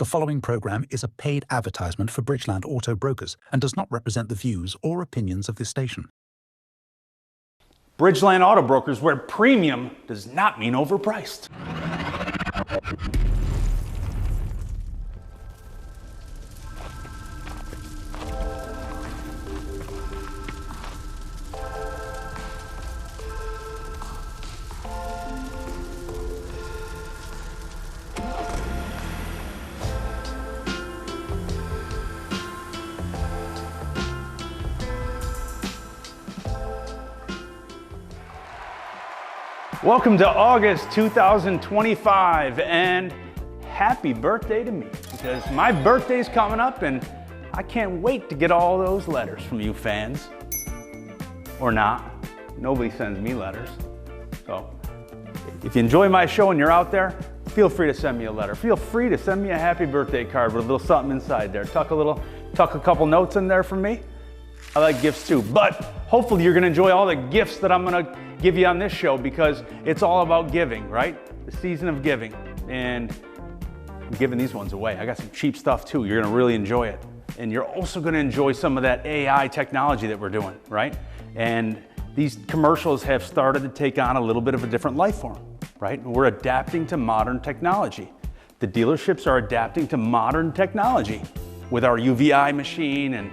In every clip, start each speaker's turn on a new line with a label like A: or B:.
A: The following program is a paid advertisement for Bridgeland Auto Brokers and does not represent the views or opinions of this station.
B: Bridgeland Auto Brokers, where premium does not mean overpriced. Welcome to August 2025, and happy birthday to me, because my birthday's coming up and I can't wait to get all those letters from you fans. Or not. Nobody sends me letters. So if you enjoy my show and you're out there, feel free to send me a letter. Feel free to send me a happy birthday card with a little something inside there. Tuck a couple notes in there from me. I like gifts too, but hopefully you're gonna enjoy all the gifts that I'm gonna give you on this show, because it's all about giving, right? The season of giving, and I'm giving these ones away. I got some cheap stuff too. You're gonna really enjoy it. And you're also gonna enjoy some of that AI technology that we're doing, right? And these commercials have started to take on a little bit of a different life form, right? We're adapting to modern technology. The dealerships are adapting to modern technology with our UVI machine and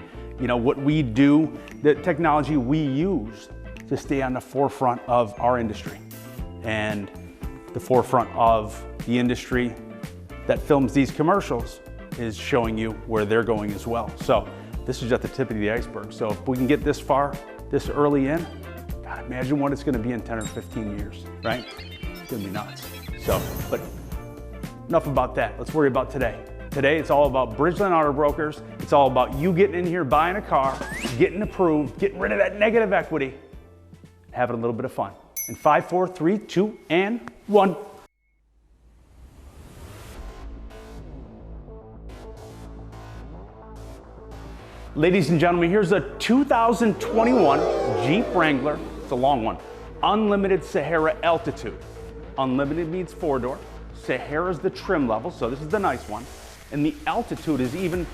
B: what we do, the technology we use to stay on the forefront of our industry and the forefront of the industry that films these commercials is showing you where they're going as well. So this is just the tip of the iceberg. So if we can get this far, this early in, God, imagine what it's gonna be in 10 or 15 years, right? It's gonna be nuts. So, but enough about that. Let's worry about today. Today, it's all about Bridgeland Auto Brokers. It's all about you getting in here, buying a car, getting approved, getting rid of that negative equity, having a little bit of fun. In 5, 4, 3, 2, and 1. Ladies and gentlemen, here's a 2021 Jeep Wrangler. It's a long one. Unlimited Sahara Altitude. Unlimited means 4-door. Sahara's the trim level, so this is the nice one. And the Altitude is even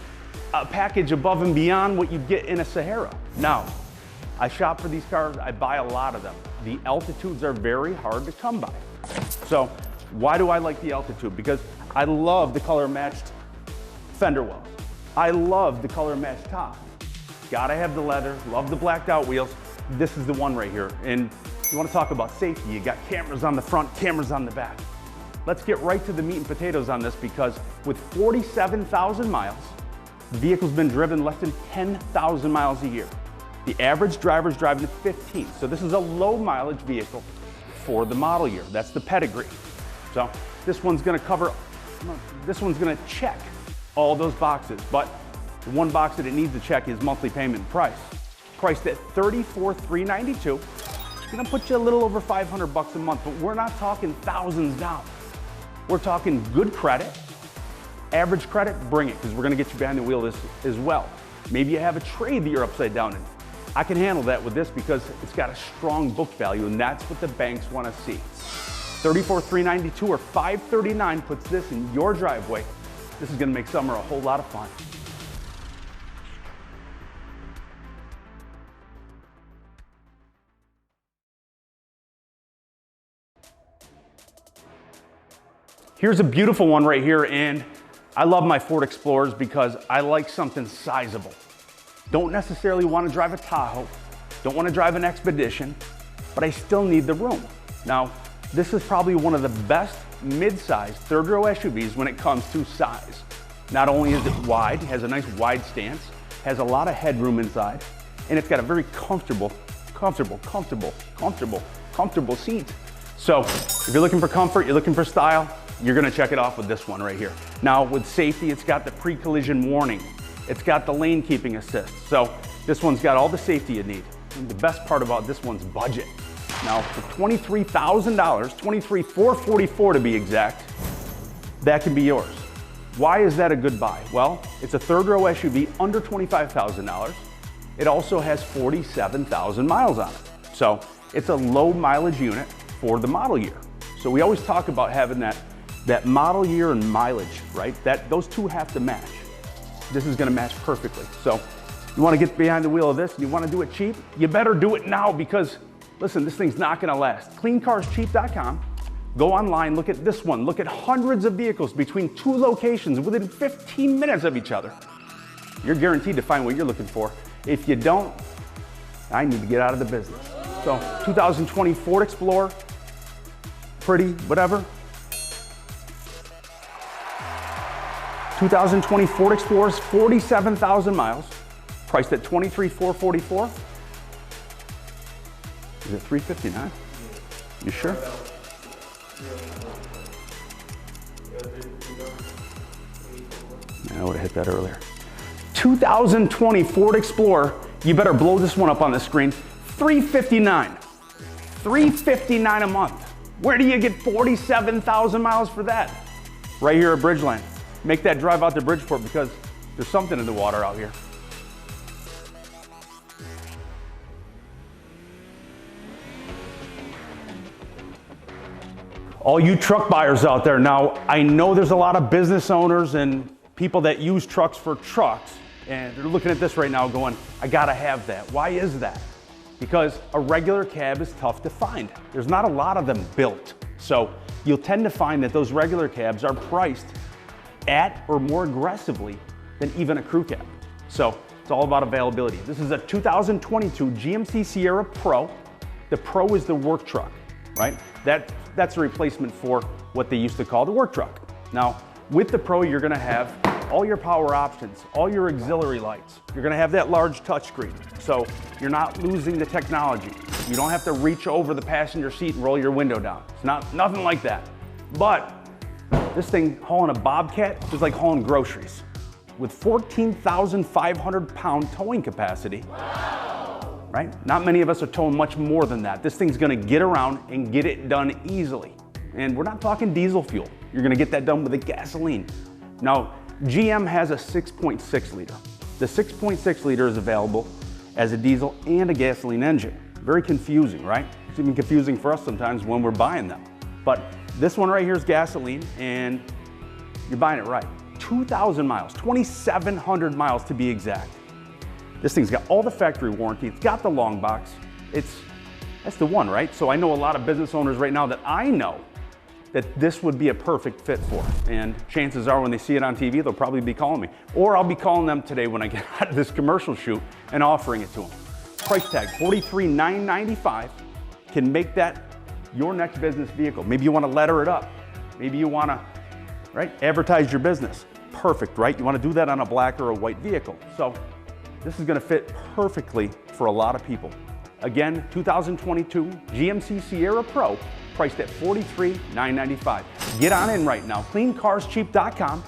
B: a package above and beyond what you get in a Sahara. Now, I shop for these cars, I buy a lot of them. The Altitudes are very hard to come by. So why do I like the Altitude? Because I love the color matched fender wells. I love the color matched top. Gotta have the leather, love the blacked out wheels. This is the one right here. And you wanna talk about safety, you got cameras on the front, cameras on the back. Let's get right to the meat and potatoes on this, because with 47,000 miles, the vehicle's been driven less than 10,000 miles a year. The average driver's driving 15. So this is a low mileage vehicle for the model year. That's the pedigree. So this one's gonna check all those boxes, but the one box that it needs to check is monthly payment and price. Priced at $34,392. It's gonna put you a little over 500 bucks a month, but we're not talking thousands down. We're talking good credit, average credit, bring it, because we're gonna get you behind the wheel as well. Maybe you have a trade that you're upside down in. I can handle that with this because it's got a strong book value, and that's what the banks wanna see. $34,392 or $539 puts this in your driveway. This is gonna make summer a whole lot of fun. Here's a beautiful one right here, and I love my Ford Explorers because I like something sizable. Don't necessarily want to drive a Tahoe, don't want to drive an Expedition, but I still need the room. Now, this is probably one of the best mid-size third-row SUVs when it comes to size. Not only is it wide, it has a nice wide stance, has a lot of headroom inside, and it's got a very comfortable seat. So if you're looking for comfort, you're looking for style, you're gonna check it off with this one right here. Now with safety, it's got the pre-collision warning. It's got the lane keeping assist. So this one's got all the safety you need. And the best part about this one's budget. Now for $23,000, $23,444 to be exact, that can be yours. Why is that a good buy? Well, it's a third row SUV under $25,000. It also has 47,000 miles on it. So it's a low mileage unit for the model year. So we always talk about having that that model year and mileage, right? Those two have to match. This is gonna match perfectly. So you wanna get behind the wheel of this and you wanna do it cheap, you better do it now because, listen, this thing's not gonna last. CleanCarsCheap.com, go online, look at this one, look at hundreds of vehicles between 2 locations within 15 minutes of each other. You're guaranteed to find what you're looking for. If you don't, I need to get out of the business. So 2020 Ford Explorer, pretty, whatever. 2020 Ford Explorer is 47,000 miles, priced at $23,444. Is it $359? You sure? Man, I would have hit that earlier. 2020 Ford Explorer, you better blow this one up on the screen. $359. $359 a month. Where do you get 47,000 miles for that? Right here at Bridgeland. Make that drive out to Bridgeport because there's something in the water out here. All you truck buyers out there, now I know there's a lot of business owners and people that use trucks for trucks, and they're looking at this right now going, I gotta have that. Why is that? Because a regular cab is tough to find. There's not a lot of them built. So you'll tend to find that those regular cabs are priced at or more aggressively than even a crew cab. So it's all about availability. This is a 2022 GMC Sierra Pro. The Pro is the work truck, right? That's a replacement for what they used to call the work truck. Now, with the Pro, you're gonna have all your power options, all your auxiliary lights. You're gonna have that large touchscreen, so you're not losing the technology. You don't have to reach over the passenger seat and roll your window down. It's nothing like that. But this thing hauling a Bobcat is like hauling groceries with 14,500 pound towing capacity. Wow. Right? Not many of us are towing much more than that. This thing's gonna get around and get it done easily. And we're not talking diesel fuel. You're gonna get that done with a gasoline. Now, GM has a 6.6 liter. The 6.6 liter is available as a diesel and a gasoline engine. Very confusing, right? It's even confusing for us sometimes when we're buying them. But this one right here is gasoline, and you're buying it right. 2,000 miles, 2,700 miles to be exact. This thing's got all the factory warranty. It's got the long box. That's the one, right? So I know a lot of business owners right now that I know that this would be a perfect fit for. And chances are when they see it on TV, they'll probably be calling me. Or I'll be calling them today when I get out of this commercial shoot and offering it to them. Price tag, $43,995, can make that your next business vehicle. Maybe you wanna letter it up. Maybe you wanna, right, advertise your business. Perfect, right? You wanna do that on a black or a white vehicle. So this is gonna fit perfectly for a lot of people. Again, 2022 GMC Sierra Pro, priced at $43,995. Get on in right now, CleanCarsCheap.com.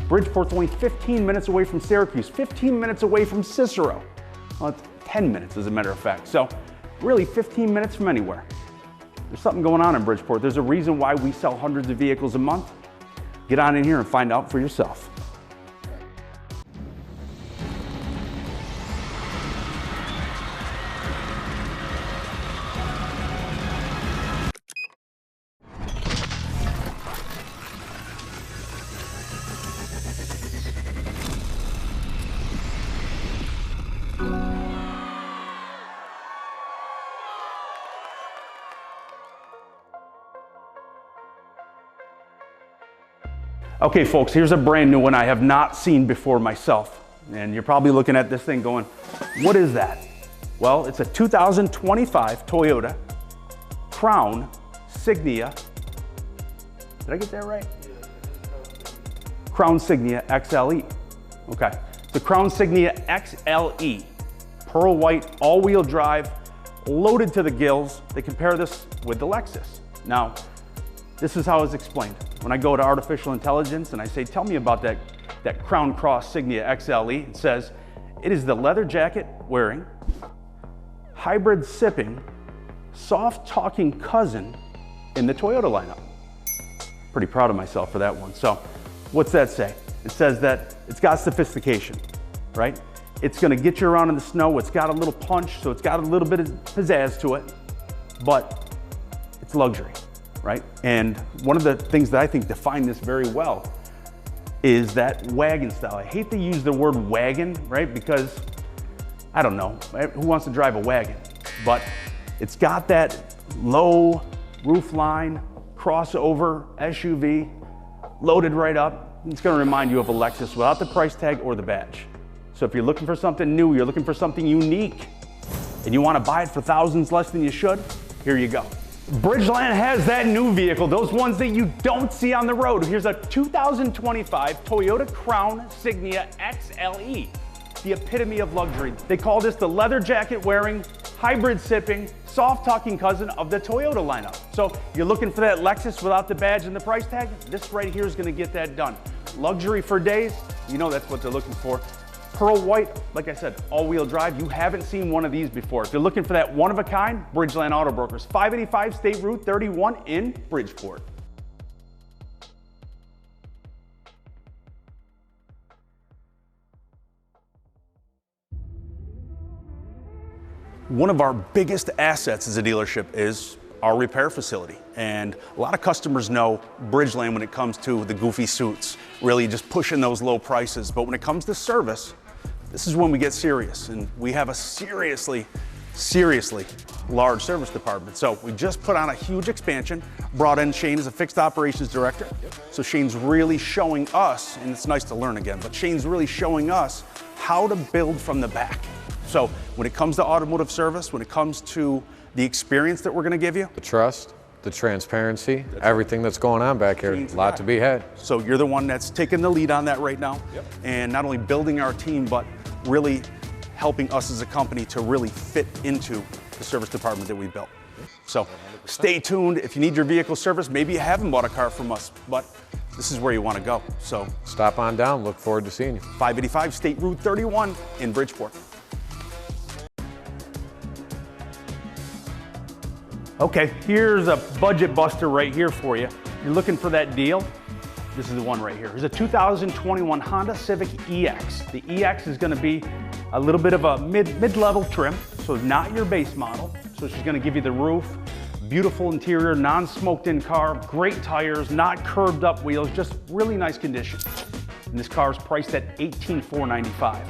B: Bridgeport's only 15 minutes away from Syracuse, 15 minutes away from Cicero. Well, it's 10 minutes as a matter of fact. So really 15 minutes from anywhere. There's something going on in Bridgeport. There's a reason why we sell hundreds of vehicles a month. Get on in here and find out for yourself. Okay folks, here's a brand new one I have not seen before myself. And you're probably looking at this thing going, what is that? Well, it's a 2025 Toyota Crown Signia. Did I get that right? Crown Signia XLE. Okay, the Crown Signia XLE. Pearl white, all-wheel drive, loaded to the gills. They compare this with the Lexus. Now, this is how it's explained. When I go to artificial intelligence and I say, tell me about that Crown Cross Signia XLE, it says, it is the leather jacket wearing, hybrid sipping, soft talking cousin in the Toyota lineup. Pretty proud of myself for that one. So what's that say? It says that it's got sophistication, right? It's gonna get you around in the snow. It's got a little punch, so it's got a little bit of pizzazz to it, but it's luxury. right? And one of the things that I think define this very well is that wagon style. I hate to use the word wagon, right? Because I don't know, who wants to drive a wagon? But it's got that low roof line, crossover SUV, loaded right up. It's gonna remind you of a Lexus without the price tag or the badge. So if you're looking for something new, you're looking for something unique, and you wanna buy it for thousands less than you should, here you go. Bridgeland has that new vehicle, those ones that you don't see on the road. Here's a 2025 Toyota Crown Signia XLE, the epitome of luxury. They call this the leather jacket wearing, hybrid sipping, soft talking cousin of the Toyota lineup. So you're looking for that Lexus without the badge and the price tag? This right here is gonna get that done. Luxury for days, you know that's what they're looking for. Pearl white, like I said, all-wheel drive. You haven't seen one of these before. If you're looking for that one-of-a-kind, Bridgeland Auto Brokers, 585 State Route 31 in Bridgeport. One of our biggest assets as a dealership is our repair facility. And a lot of customers know Bridgeland when it comes to the goofy suits, really just pushing those low prices. But when it comes to service, this is when we get serious. And we have a seriously large service department. So we just put on a huge expansion, brought in Shane as a fixed operations director. So Shane's really showing us, and it's nice to learn again, but Shane's really showing us how to build from the back. So when it comes to automotive service, when it comes to the experience that we're gonna give you.
C: The trust, the transparency, everything that's going on back here, a lot to be had.
B: So you're the one that's taking the lead on that right now. Yep. And not only building our team, but really helping us as a company to really fit into the service department that we built. So 100%. Stay tuned. If you need your vehicle service, maybe you haven't bought a car from us, but this is where you want to go. So
C: stop on down. Look forward to seeing you.
B: 585 State Route 31 in Bridgeport. Okay, here's a budget buster right here for you. You're looking for that deal? This is the one right here. Here's a 2021 Honda Civic EX. The EX is gonna be a little bit of a mid-level trim, so not your base model. So she's gonna give you the roof, beautiful interior, non-smoked in car, great tires, not curved up wheels, just really nice condition. And this car is priced at $18,495.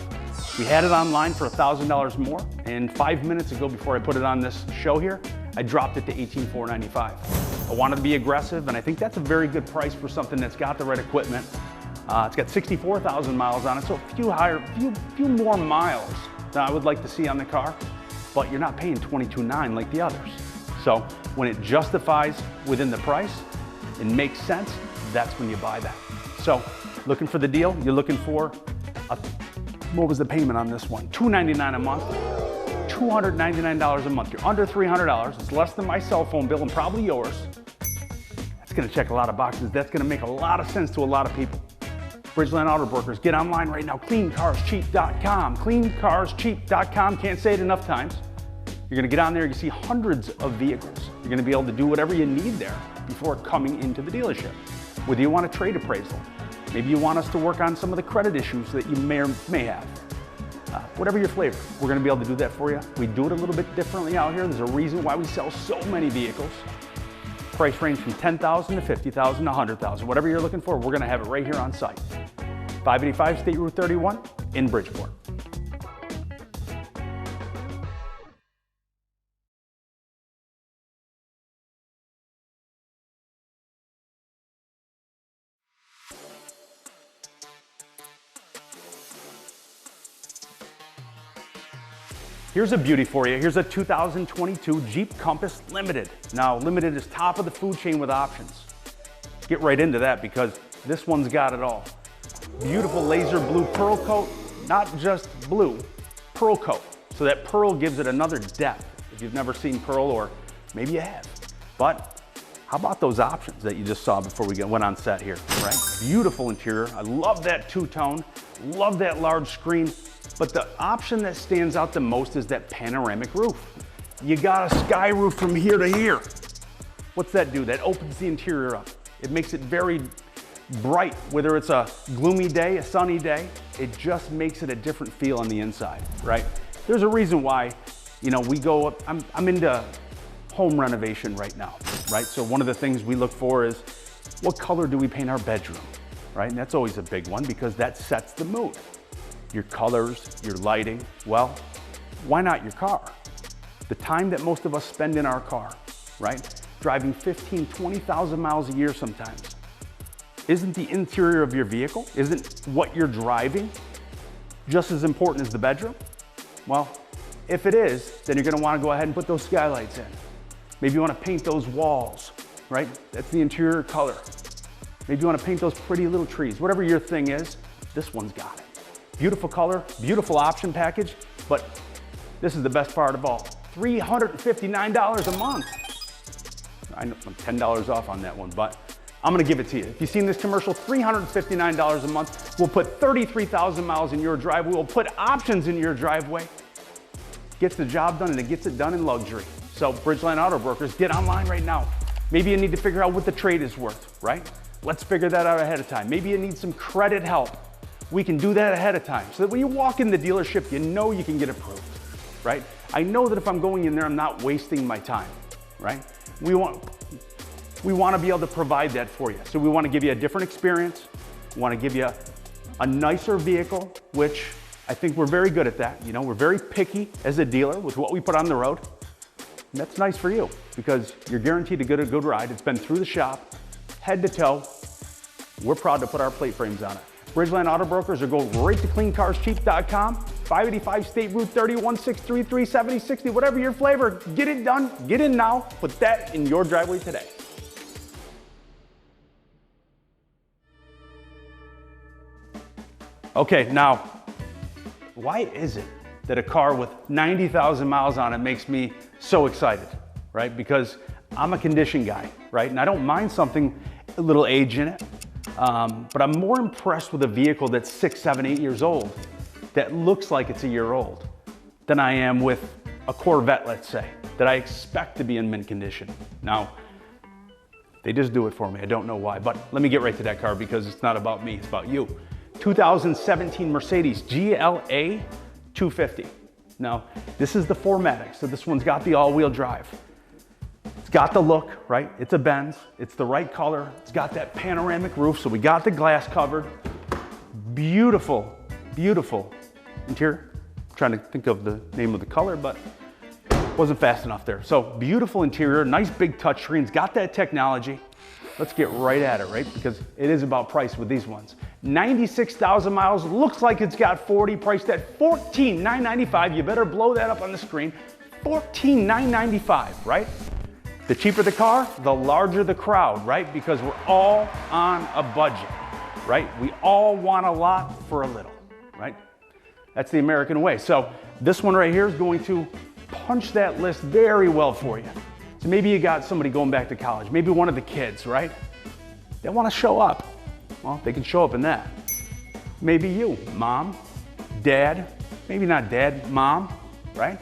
B: We had it online for $1,000 more, and 5 minutes ago before I put it on this show here, I dropped it to $18,495. I wanted to be aggressive, and I think that's a very good price for something that's got the right equipment. It's got 64,000 miles on it, so a few more miles than I would like to see on the car, but you're not paying $22,900 like the others. So when it justifies within the price and makes sense, that's when you buy that. So looking for the deal, you're looking for, what was the payment on this one? $299 a month. $299 a month. You're under $300. It's less than my cell phone bill and probably yours. That's gonna check a lot of boxes. That's gonna make a lot of sense to a lot of people. Bridgeland Auto Brokers, get online right now, cleancarscheap.com. Cleancarscheap.com, can't say it enough times. You're gonna get on there, you see hundreds of vehicles. You're gonna be able to do whatever you need there before coming into the dealership. Whether you want a trade appraisal, maybe you want us to work on some of the credit issues that you may or may have. Whatever your flavor, we're gonna be able to do that for you. We do it a little bit differently out here. There's a reason why we sell so many vehicles. Price range from $10,000 to $50,000 to $100,000. Whatever you're looking for, we're gonna have it right here on site. 585 State Route 31 in Bridgeport. Here's a beauty for you. Here's a 2022 Jeep Compass Limited. Now, Limited is top of the food chain with options. Get right into that because this one's got it all. Beautiful laser blue pearl coat, not just blue, pearl coat. So that pearl gives it another depth. If you've never seen pearl, or maybe you have. But how about those options that you just saw before we went on set here, right? Beautiful interior. I love that two-tone, love that large screen. But the option that stands out the most is that panoramic roof. You got a sky roof from here to here. What's that do? That opens the interior up. It makes it very bright, whether it's a gloomy day, a sunny day, it just makes it a different feel on the inside, right? There's a reason why, you know, we go up, I'm into home renovation right now, right? So one of the things we look for is, what color do we paint our bedroom, right? And that's always a big one because that sets the mood. Your colors, your lighting, well, why not your car? The time that most of us spend in our car, right? Driving 15, 20,000 miles a year sometimes. Isn't the interior of your vehicle, isn't what you're driving just as important as the bedroom? Well, if it is, then you're gonna wanna go ahead and put those skylights in. Maybe you wanna paint those walls, right? That's the interior color. Maybe you wanna paint those pretty little trees. Whatever your thing is, this one's got it. Beautiful color, beautiful option package, but this is the best part of all. $359 a month. I know I'm $10 off on that one, but I'm gonna give it to you. If you've seen this commercial, $359 a month. We'll put 33,000 miles in your driveway. We'll put options in your driveway. Gets the job done, and it gets it done in luxury. So Bridgeland Auto Brokers, get online right now. Maybe you need to figure out what the trade is worth, right? Let's figure that out ahead of time. Maybe you need some credit help. We can do that ahead of time so that when you walk in the dealership, you know you can get approved, right? I know that if I'm going in there, I'm not wasting my time, right? We want to be able to provide that for you. So we want to give you a different experience. We want to give you a nicer vehicle, which I think we're very good at that. You know, we're very picky as a dealer with what we put on the road. And that's nice for you because you're guaranteed to get a good ride. It's been through the shop, head to toe. We're proud to put our plate frames on it. Bridgeland Auto Brokers, or go right to cleancarscheap.com, 585 State Route 30, 1633 7060, whatever your flavor, get it done, get in now, put that in your driveway today. Okay, now, why is it that a car with 90,000 miles on it makes me so excited, right? Because I'm a condition guy, right? And I don't mind something, a little age in it. But I'm more impressed with a vehicle that's 6, 7, 8 years old that looks like it's a year old than I am with a Corvette, let's say, that I expect to be in mint condition. Now, they just do it for me. I don't know why, but let me get right to that car because it's not about me, it's about you. 2017 Mercedes GLA 250. Now, this is the 4MATIC, so this one's got the all-wheel drive. It's got the look, right? It's a Benz. It's the right color. It's got that panoramic roof, so we got the glass covered. Beautiful, beautiful interior. I'm trying to think of the name of the color, but wasn't fast enough there. So beautiful interior, nice big touchscreens, got that technology. Let's get right at it, right? Because it is about price with these ones. 96,000 miles, looks like it's got 40, priced at $14,995. You better blow that up on the screen. $14,995, right? The cheaper the car, the larger the crowd, right? Because we're all on a budget, right? We all want a lot for a little, right? That's the American way. So this one right here is going to punch that list very well for you. So maybe you got somebody going back to college, maybe one of the kids, right? They want to show up. Well, they can show up in that. Maybe you, mom, dad, maybe not dad, mom, right?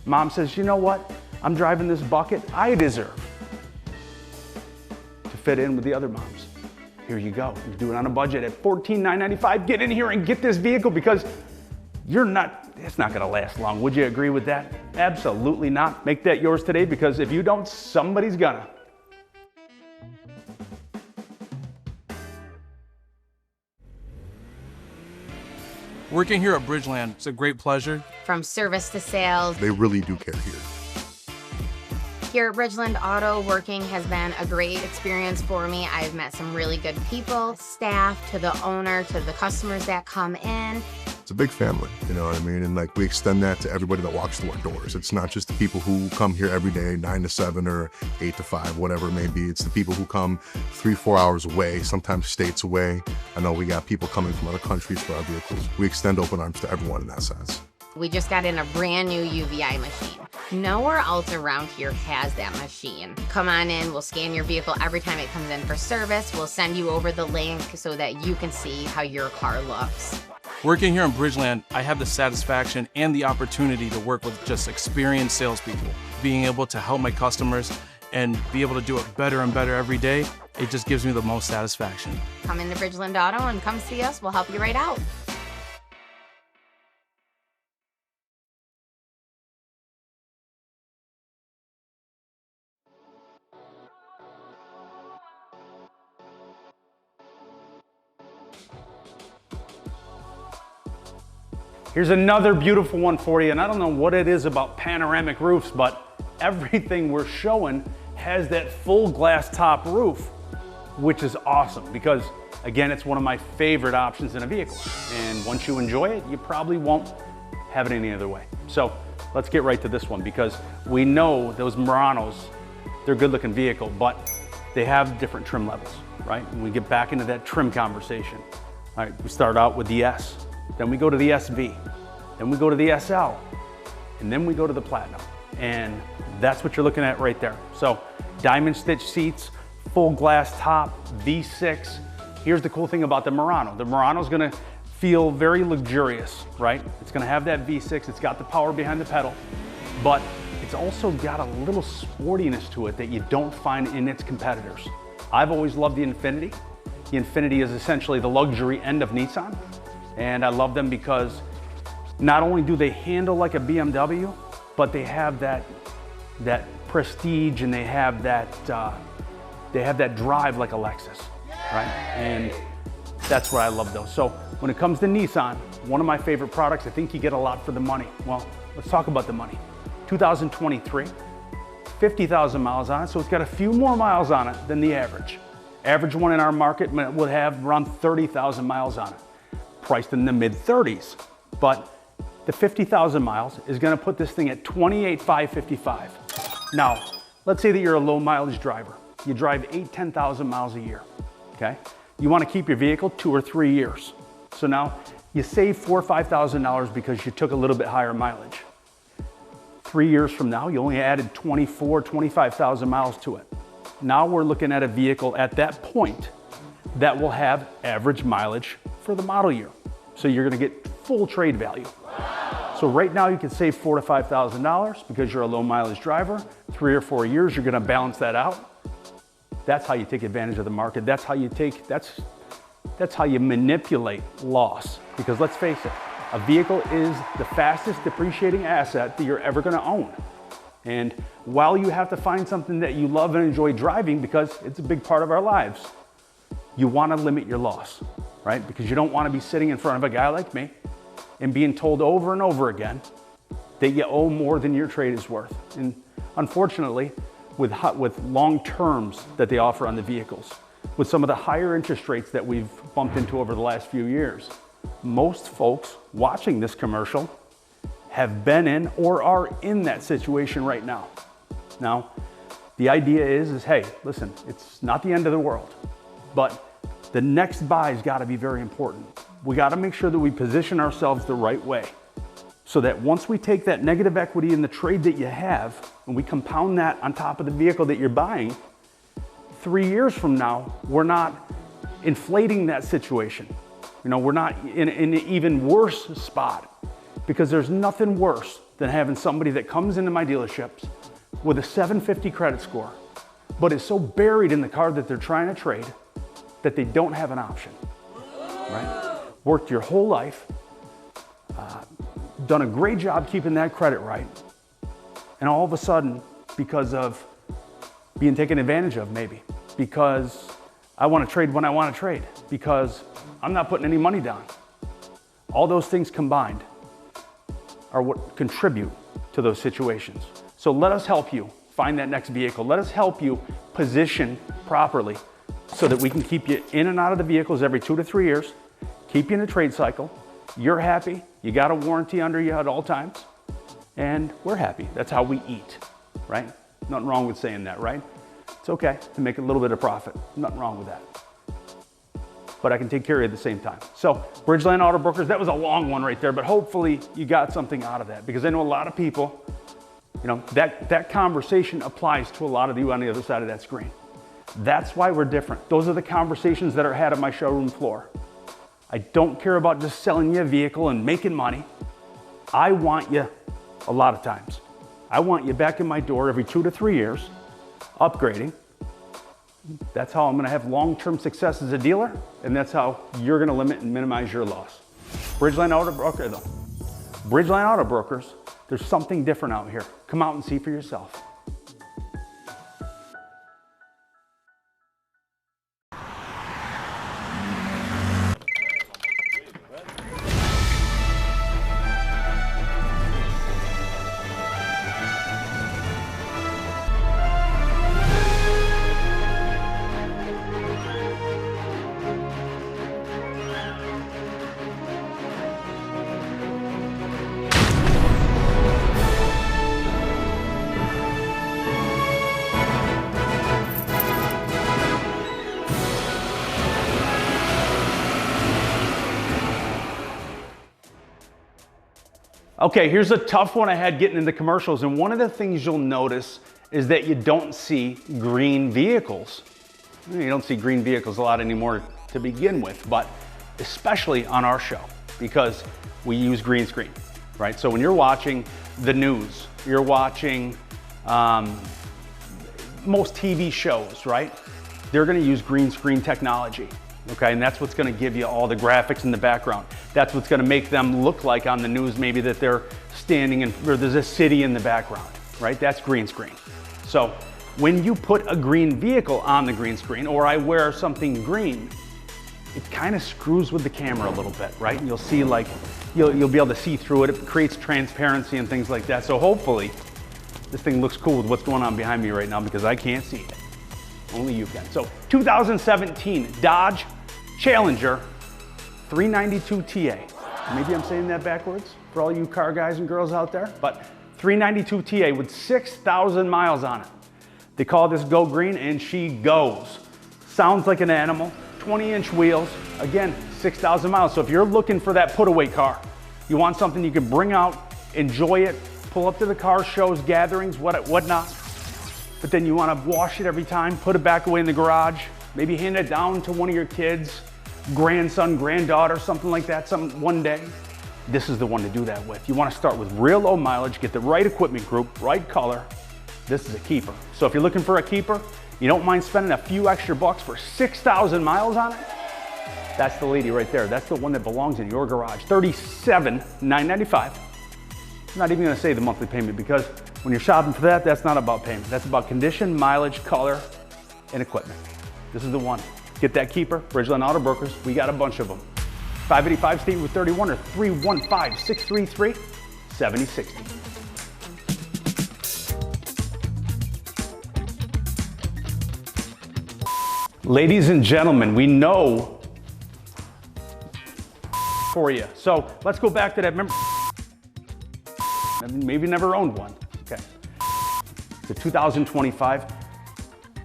B: Mom says, you know what? I'm driving this bucket I deserve to fit in with the other moms. Here you go. You do it on a budget at $14,995. Get in here and get this vehicle because it's not gonna last long. Would you agree with that? Absolutely not. Make that yours today because if you don't, somebody's gonna.
D: Working here at Bridgeland is a great pleasure.
E: From service to sales.
F: They really do care here.
E: Here at Bridgeland Auto, working has been a great experience for me. I've met some really good people, staff, to the owner, to the customers that come in.
F: It's a big family, you know what I mean? And like we extend that to everybody that walks through our doors. It's not just the people who come here every day, 9 to 7 or 8 to 5, whatever it may be. It's the people who come 3, 4 hours away, sometimes states away. I know we got people coming from other countries for our vehicles. We extend open arms to everyone in that sense.
E: We just got in a brand new UVI machine. Nowhere else around here has that machine. Come on in, we'll scan your vehicle every time it comes in for service. We'll send you over the link so that you can see how your car looks.
D: Working here in Bridgeland, I have the satisfaction and the opportunity to work with just experienced salespeople. Being able to help my customers and be able to do it better and better every day, it just gives me the most satisfaction.
E: Come into Bridgeland Auto and come see us. We'll help you right out.
B: Here's another beautiful one for you, and I don't know what it is about panoramic roofs, but everything we're showing has that full glass top roof, which is awesome because, again, it's one of my favorite options in a vehicle. And once you enjoy it, you probably won't have it any other way. So let's get right to this one because we know those Muranos, they're a good looking vehicle, but they have different trim levels, right? And we get back into that trim conversation. All right, we start out with the S, then we go to the SV, then we go to the SL, and then we go to the Platinum. And that's what you're looking at right there. So diamond stitch seats, full glass top, V6. Here's the cool thing about the Murano. The Murano's gonna feel very luxurious, right? It's gonna have that V6, it's got the power behind the pedal, but it's also got a little sportiness to it that you don't find in its competitors. I've always loved the Infiniti. The Infiniti is essentially the luxury end of Nissan, and I love them because not only do they handle like a BMW, but they have that prestige and they have that drive like a Lexus, right? And that's what I love those. So when it comes to Nissan, one of my favorite products, I think you get a lot for the money. Well, let's talk about the money. 2023, 50,000 miles on it, so it's got a few more miles on it than the average. Average one in our market would have around 30,000 miles on it, priced in the mid-30s. But the 50,000 miles is gonna put this thing at $28,555. Now, let's say that you're a low mileage driver. You drive 10,000 miles a year, okay? You wanna keep your vehicle 2 or 3 years. So now you save $4,000 or $5,000 because you took a little bit higher mileage. 3 years from now, you only added 24,000, 25,000 miles to it. Now we're looking at a vehicle at that point that will have average mileage for the model year. So you're gonna get full trade value. So right now you can save $4,000 to $5,000 because you're a low mileage driver. 3 or 4 years, you're gonna balance that out. That's how you take advantage of the market. That's how you manipulate loss. Because let's face it, a vehicle is the fastest depreciating asset that you're ever gonna own. And while you have to find something that you love and enjoy driving because it's a big part of our lives, you wanna limit your loss, right? Because you don't wanna be sitting in front of a guy like me and being told over and over again that you owe more than your trade is worth. And unfortunately, with long terms that they offer on the vehicles, with some of the higher interest rates that we've bumped into over the last few years, most folks watching this commercial have been in or are in that situation right now. Now, the idea is hey, listen, it's not the end of the world, but the next buy's gotta be very important. We gotta make sure that we position ourselves the right way so that once we take that negative equity in the trade that you have and we compound that on top of the vehicle that you're buying, 3 years from now, we're not inflating that situation. You know, we're not in an even worse spot because there's nothing worse than having somebody that comes into my dealerships with a 750 credit score, but is so buried in the car that they're trying to trade that they don't have an option, right? Worked your whole life, done a great job keeping that credit right, and all of a sudden, because of being taken advantage of maybe, because I want to trade when I want to trade, because I'm not putting any money down. All those things combined are what contribute to those situations. So let us help you find that next vehicle. Let us help you position properly so that we can keep you in and out of the vehicles every 2 to 3 years, keep you in a trade cycle. You're happy, you got a warranty under you at all times, and we're happy. That's how we eat, right? Nothing wrong with saying that, right? It's okay to make a little bit of profit. Nothing wrong with that. But I can take care of you at the same time. So Bridgeland Auto Brokers, that was a long one right there, but hopefully you got something out of that because I know a lot of people, you know, that conversation applies to a lot of you on the other side of that screen. That's why we're different. Those are the conversations that are had at my showroom floor. I don't care about just selling you a vehicle and making money. I want you a lot of times. I want you back in my door every 2 to 3 years, upgrading. That's how I'm gonna have long-term success as a dealer, and that's how you're gonna limit and minimize your loss. Bridgeland Auto Brokers, there's something different out here. Come out and see for yourself. Okay, here's a tough one I had getting into commercials, and one of the things you'll notice is that you don't see green vehicles. You don't see green vehicles a lot anymore to begin with, but especially on our show, because we use green screen, right? So when you're watching the news, you're watching most TV shows, right? They're gonna use green screen technology, okay? And that's what's gonna give you all the graphics in the background. That's what's gonna make them look like on the news maybe that they're standing in, or there's a city in the background, right? That's green screen. So when you put a green vehicle on the green screen, or I wear something green, it kind of screws with the camera a little bit, right? You'll see like, you'll be able to see through it. It creates transparency and things like that. So hopefully this thing looks cool with what's going on behind me right now, because I can't see it. Only you can. So 2017 Dodge Challenger 392 TA. Maybe I'm saying that backwards for all you car guys and girls out there, but 392 TA with 6,000 miles on it. They call this Go Green, and she goes. Sounds like an animal. 20-inch wheels, again, 6,000 miles. So if you're looking for that put-away car, you want something you can bring out, enjoy it, pull up to the car shows, gatherings, whatnot, but then you want to wash it every time, put it back away in the garage, maybe hand it down to one of your kids, grandson, granddaughter, something like that, one day. This is the one to do that with. You want to start with real low mileage, get the right equipment group, right color. This is a keeper. So if you're looking for a keeper, you don't mind spending a few extra bucks for 6,000 miles on it, that's the lady right there. That's the one that belongs in your garage. $37,995. I'm not even gonna say the monthly payment, because when you're shopping for that, that's not about payment. That's about condition, mileage, color, and equipment. This is the one. Get that keeper, Bridgeland Auto Brokers. We got a bunch of them. 585 State Route 31 or 315-633-7060. Ladies and gentlemen, we know for you. So let's go back to that. Remember, maybe never owned one. Okay. The 2025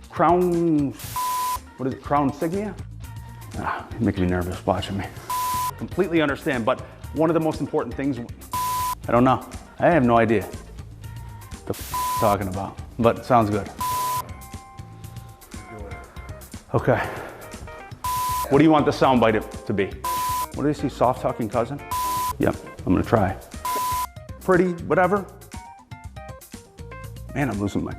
B: Crown, what is it, Crown Signia? You're making me nervous watching me. Completely understand, but one of the most important things, I don't know. I have no idea what the talking about, but it sounds good. Okay. What do you want the soundbite to be? What do you see, soft talking cousin? Yep, I'm gonna try. Pretty, whatever. Man, I'm losing my...